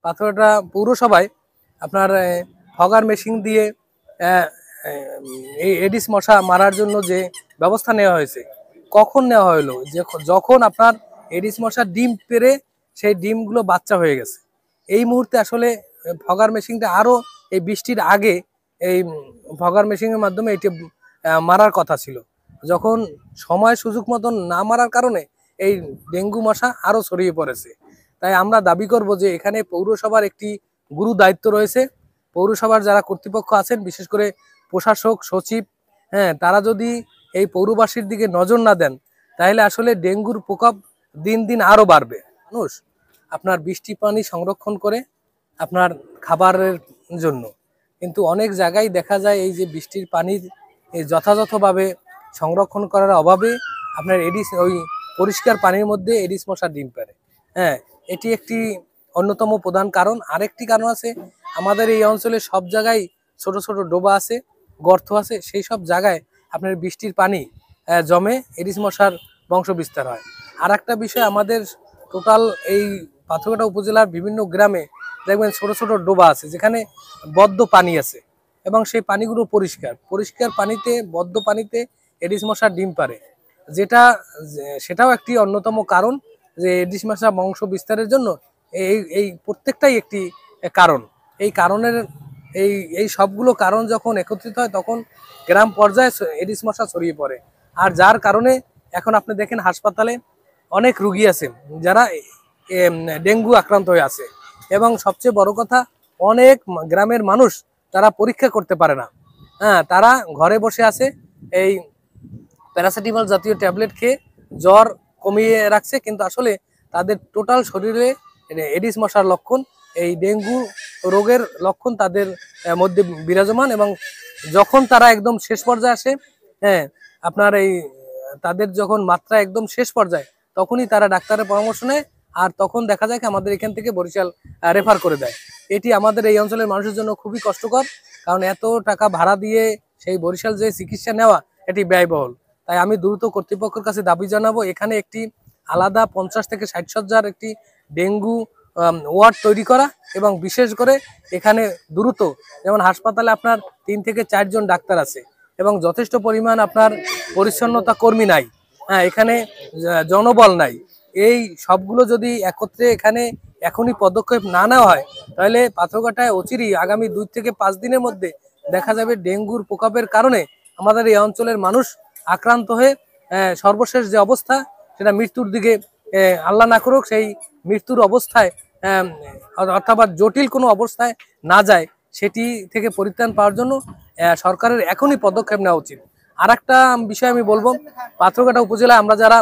পাথরঘাটা পৌরসভায় আপনার fogger machine দিয়ে এই এডিস মশা মারার জন্য যে ব্যবস্থা নেওয়া হয়েছে, কখন নেওয়া হলো? যখন আপনার এডিস মশা ডিম পেড়ে সেই ডিমগুলো বাচ্চা হয়ে গেছে। এই মুহূর্তে আসলে ফগার মেশিনটা আরও এই বৃষ্টির আগে এই ফগার মেশিনের মাধ্যমে এটি মারার কথা ছিল। যখন সময় সুযোগ মতন না মারার কারণে এই ডেঙ্গু মশা আরও ছড়িয়ে পড়েছে। তাই আমরা দাবি করব যে এখানে পৌরসভার একটি গুরু দায়িত্ব রয়েছে। পৌরসভার যারা কর্তৃপক্ষ আছেন, বিশেষ করে প্রশাসক, সচিব, তারা যদি এই পৌরবাসীর দিকে নজর না দেন, তাহলে আসলে ডেঙ্গুর প্রকোপ দিন দিন আরও বাড়বে। মানুষ আপনার বৃষ্টি পানি সংরক্ষণ করে আপনার খাবারের জন্য, কিন্তু অনেক জায়গায় দেখা যায় এই যে বৃষ্টির পানির যথাযথভাবে সংরক্ষণ করার অভাবে আপনার ওই পরিষ্কার পানির মধ্যে এডিস মশার ডিম পারে। এটি একটি অন্যতম প্রধান কারণ। আরেকটি কারণ আছে, আমাদের এই অঞ্চলে সব জায়গায় ছোট ছোট ডোবা আছে, গর্ত আছে, সেই সব জায়গায় আপনার বৃষ্টির পানি জমে এডিস মশার বংশ বিস্তার হয়। আর একটা বিষয়, আমাদের টোটাল এই পাথরঘাটা উপজেলার বিভিন্ন গ্রামে দেখবেন ছোট ছোট ডোবা আছে যেখানে বদ্ধ পানি আছে এবং সেই পানিগুলো পরিষ্কার পানিতে, বদ্ধ পানিতে এডিস মশার ডিম পারে, সেটাও একটি অন্যতম কারণ যে এডিস মশা বংশ বিস্তারের জন্য এই প্রত্যেকটাই একটি কারণ। এই কারণের এই সবগুলো কারণ যখন একত্রিত হয় তখন গ্রাম পর্যায়ে এডিস মশা ছড়িয়ে পড়ে। আর যার কারণে এখন আপনি দেখেন হাসপাতালে অনেক রুগী আছে যারা ডেঙ্গু আক্রান্ত হয়ে আছে, এবং সবচেয়ে বড় কথা, অনেক গ্রামের মানুষ তারা পরীক্ষা করতে পারে না। তারা ঘরে বসে আছে, এই প্যারাসিটামল জাতীয় ট্যাবলেট খেয়ে জ্বর কমিয়ে রাখছে, কিন্তু আসলে তাদের টোটাল শরীরে এডিস মশার লক্ষণ, এই ডেঙ্গু রোগের লক্ষণ তাদের মধ্যে বিরাজমান। এবং যখন তারা একদম শেষ পর্যায়ে আসে, আপনার তাদের যখন মাত্রা একদম শেষ পর্যায়ে, তখনই তারা ডাক্তারের পরামর্শ নেয়, আর তখন দেখা যায় আমাদের এখান থেকে বরিশাল রেফার করে দেয়। এটি আমাদের এই অঞ্চলের মানুষের জন্য খুবই কষ্টকর, কারণ এত টাকা ভাড়া দিয়ে সেই বরিশাল যে চিকিৎসা নেওয়া এটি ব্যয়বহুল। তাই আমি দ্রুত কর্তৃপক্ষের কাছে দাবি জানাবো, এখানে একটি আলাদা 50 থেকে 60 শয্যার একটি ডেঙ্গু ওয়ার্ড তৈরি করা, এবং বিশেষ করে এখানে দ্রুত, যেমন হাসপাতালে আপনার 3 থেকে 4 জন ডাক্তার আছে এবং যথেষ্ট পরিমাণ আপনার পরিচ্ছন্নতা কর্মী নাই, এখানে জনবল নাই, এই সবগুলো যদি একত্রে এখানে এখনই পদক্ষেপ না নেওয়া হয়, তাহলে পাথরঘাটায় অচিরেই আগামী 2 থেকে 5 দিনের মধ্যে দেখা যাবে ডেঙ্গুর প্রকোপের কারণে আমাদের এই অঞ্চলের মানুষ আক্রান্ত হয়ে সর্বশেষ যে অবস্থা, সেটা মৃত্যুর দিকে, আল্লাহ না করুক সেই মৃত্যুর অবস্থায় অথবা জটিল কোনো অবস্থায় না যায়, সেটি থেকে পরিত্রাণ পাওয়ার জন্য সরকারের এখনই পদক্ষেপ নেওয়া উচিত। আর একটা বিষয় আমি বলবো, পাথরঘাটা উপজেলায় আমরা যারা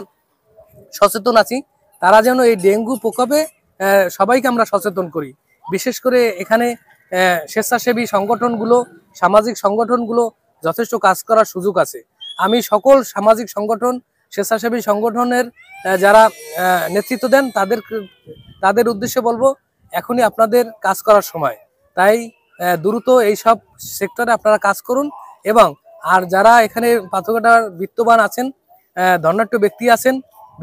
সচেতন আছি, তারা যেন এই ডেঙ্গু প্রকোপে সবাইকে আমরা সচেতন করি। বিশেষ করে এখানে স্বেচ্ছাসেবী সংগঠনগুলো, সামাজিক সংগঠনগুলো যথেষ্ট কাজ করার সুযোগ আছে। আমি সকল সামাজিক সংগঠন, স্বেচ্ছাসেবী সংগঠনের যারা নেতৃত্ব দেন তাদের উদ্দেশ্যে বলবো, এখনই আপনাদের কাজ করার সময়। তাই দ্রুত এই সব সেক্টরে আপনারা কাজ করুন। এবং আর যারা এখানে পাথরঘাটার বিত্তবান আছেন, ধনাঢ্য ব্যক্তি আছেন,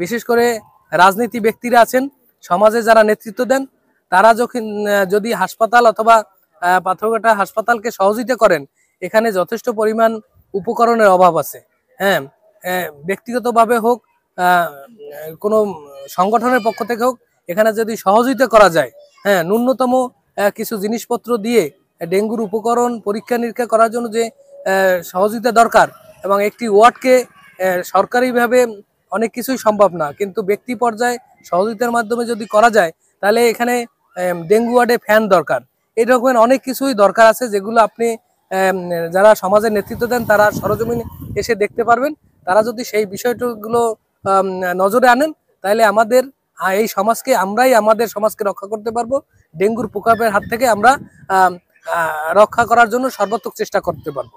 বিশেষ করে রাজনীতি ব্যক্তিরা আছেন, সমাজে যারা নেতৃত্ব দেন, তারা যদি হাসপাতাল অথবা পাথরঘাটা হাসপাতালকে সহযোগিতা করেন, এখানে যথেষ্ট পরিমাণ উপকরণের অভাব আছে। ব্যক্তিগতভাবে হোক, কোনো সংগঠনের পক্ষ থেকে হোক, এখানে যদি সহযোগিতা করা যায়, ন্যূনতম কিছু জিনিসপত্র দিয়ে ডেঙ্গুর উপকরণ পরীক্ষা নিরীক্ষা করার জন্য যে সহযোগিতা দরকার, এবং একটি ওয়ার্ডকে সরকারিভাবে অনেক কিছুই সম্ভব না, কিন্তু ব্যক্তি পর্যায়ে সহযোগিতার মাধ্যমে যদি করা যায়, তাহলে এখানে ডেঙ্গু ওয়ার্ডে ফ্যান দরকার, এই রকমের অনেক কিছুই দরকার আছে, যেগুলো আপনি যারা সমাজের নেতৃত্ব দেন তারা সরজমিনে এসে দেখতে পারবেন। তারা যদি সেই বিষয়গুলো নজরে আনেন, তাহলে আমাদের আমাদের সমাজকে রক্ষা করতে পারবো, ডেঙ্গুর প্রকোপের হাত থেকে আমরা রক্ষা করার জন্য সর্বাত্মক চেষ্টা করতে পারবো।